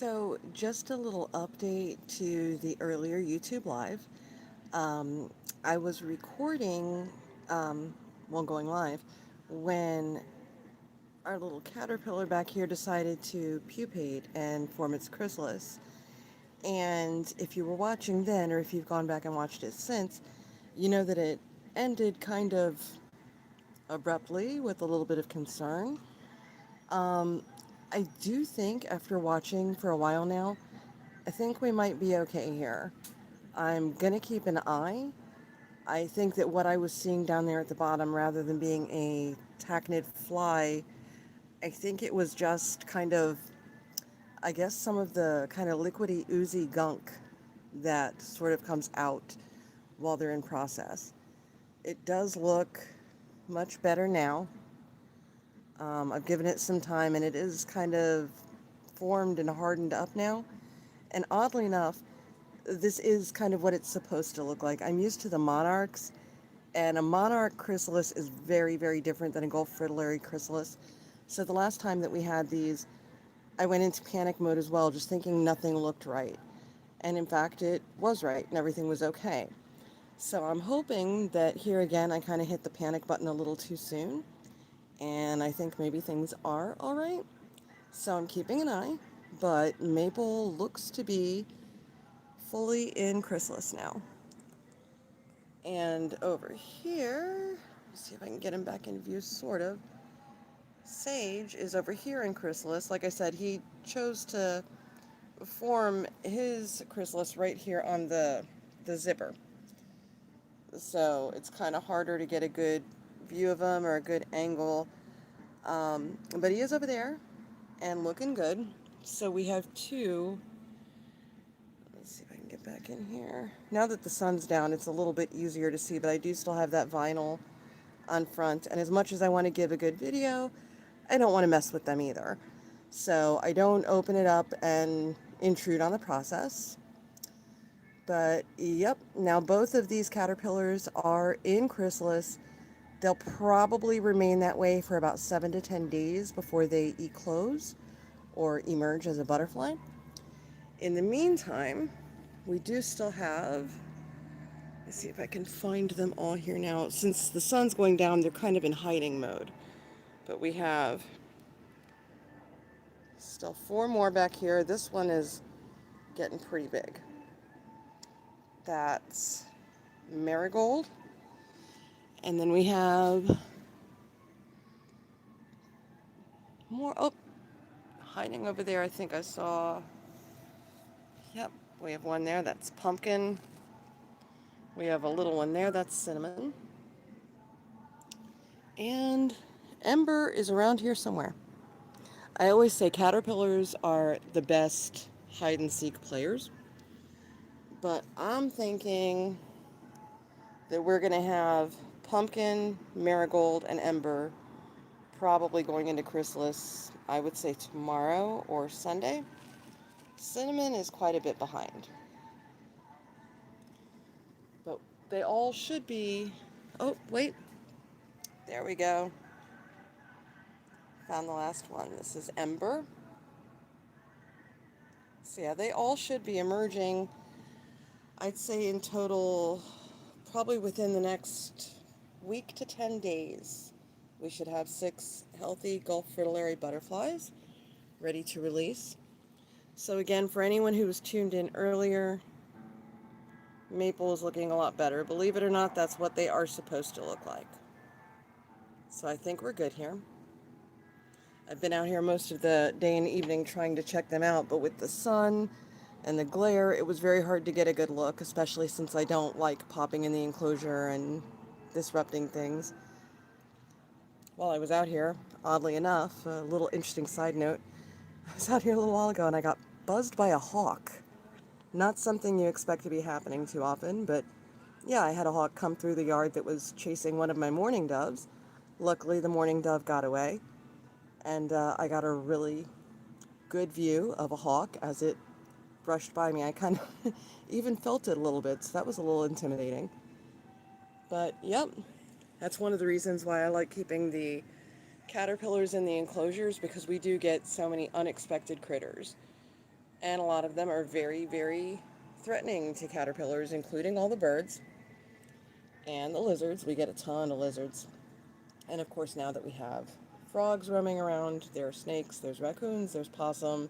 So, just a little update to the earlier YouTube Live. Um, I was recording, while going live, when our little caterpillar back here decided to pupate and form its chrysalis. And if you were watching then, or if you've gone back and watched it since, you know that it ended kind of abruptly with a little bit of concern. Um, I do think after watching for a while now, I think we might be okay here. I'm gonna keep an eye. I think that what I was seeing down there at the bottom, rather than being a tachinid fly, I think it was just kind of, I guess, some of the kind of liquidy, oozy gunk that sort of comes out while they're in process. It does look much better now. I've given it some time and it is kind of formed and hardened up now. And oddly enough, this is kind of what it's supposed to look like. I'm used to the monarchs, and a monarch chrysalis is very, very different than a Gulf fritillary chrysalis. So the last time that we had these, I went into panic mode as well, just thinking nothing looked right. And in fact, it was right and everything was okay. So I'm hoping that here again, I kind of hit the panic button a little too soon. And I think maybe things are all right. So I'm keeping an eye. But Maple looks to be fully in chrysalis now. And over here, let's see if I can get him back in view, sort of. Sage is over here in chrysalis. Like I said, he chose to form his chrysalis right here on the zipper. So it's kind of harder to get a good view of him or a good angle. But he is over there and looking good. So we have two. Let's see if I can get back in here. Now that the sun's down, it's a little bit easier to see, but I do still have that vinyl on front. And as much as I want to give a good video, I don't want to mess with them either. So I don't open it up and intrude on the process. But yep, now both of these caterpillars are in chrysalis. They'll probably remain that way for about 7 to 10 days before they eclose or emerge as a butterfly. In the meantime, we do still have, let's see if I can find them all here now. Since the sun's going down, they're kind of in hiding mode. But we have still four more back here. This one is getting pretty big. That's marigold. And then we have more. Oh, hiding over there, I think I saw. Yep, we have one there. That's pumpkin. We have a little one there. That's cinnamon. And Ember is around here somewhere. I always say caterpillars are the best hide and seek players. But I'm thinking that we're going to have pumpkin, marigold, and ember probably going into chrysalis, I would say tomorrow or Sunday. Cinnamon is quite a bit behind. But they all should be. Oh, wait. There we go. Found the last one. This is ember. So yeah, they all should be emerging, I'd say in total, probably within the next week to 10 days. We should have 6 healthy Gulf fritillary butterflies ready to release. So again, for anyone who was tuned in earlier, Maple is looking a lot better. Believe it or not, that's what they are supposed to look like. So I think we're good here. I've been out here most of the day and evening trying to check them out, but with the sun and the glare, it was very hard to get a good look, especially since I don't like popping in the enclosure and disrupting things. While I was out here, oddly enough, a little interesting side note, I was out here a little while ago and I got buzzed by a hawk. Not something you expect to be happening too often, but yeah, I had a hawk come through the yard that was chasing one of my mourning doves. Luckily, the mourning dove got away, and I got a really good view of a hawk as it brushed by me. I kind of even felt it a little bit, so that was a little intimidating. But yep, that's one of the reasons why I like keeping the caterpillars in the enclosures, because we do get so many unexpected critters. And a lot of them are very, very threatening to caterpillars, including all the birds and the lizards. We get a ton of lizards. And of course, now that we have frogs roaming around, there are snakes, there's raccoons, there's possum,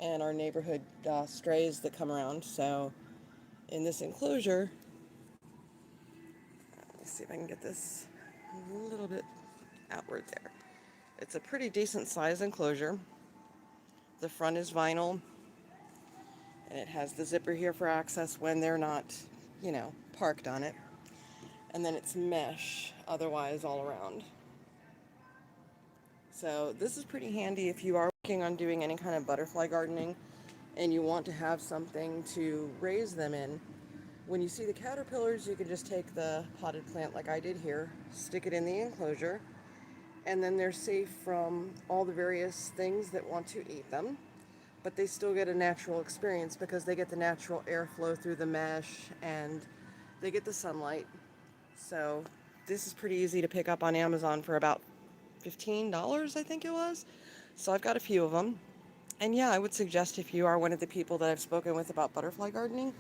and our neighborhood strays that come around. So in this enclosure, let me see if I can get this a little bit outward there. It's a pretty decent size enclosure. The front is vinyl, and it has the zipper here for access when they're not, parked on it. And then it's mesh otherwise all around. So this is pretty handy if you are working on doing any kind of butterfly gardening and you want to have something to raise them in. When you see the caterpillars, you can just take the potted plant like I did here, stick it in the enclosure, and then they're safe from all the various things that want to eat them. But they still get a natural experience because they get the natural airflow through the mesh and they get the sunlight. So this is pretty easy to pick up on Amazon for about $15, I think it was. So I've got a few of them. And yeah, I would suggest if you are one of the people that I've spoken with about butterfly gardening,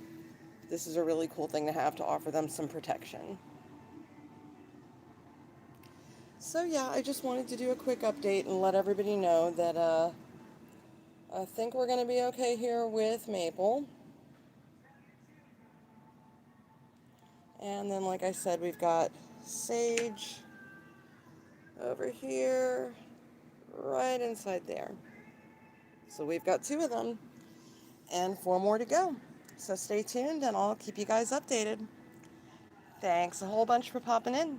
this is a really cool thing to have to offer them some protection. So yeah, I just wanted to do a quick update and let everybody know that I think we're going to be okay here with maple. And then like I said, we've got sage over here, right inside there. So we've got 2 of them and 4 more to go. So stay tuned and I'll keep you guys updated. Thanks a whole bunch for popping in.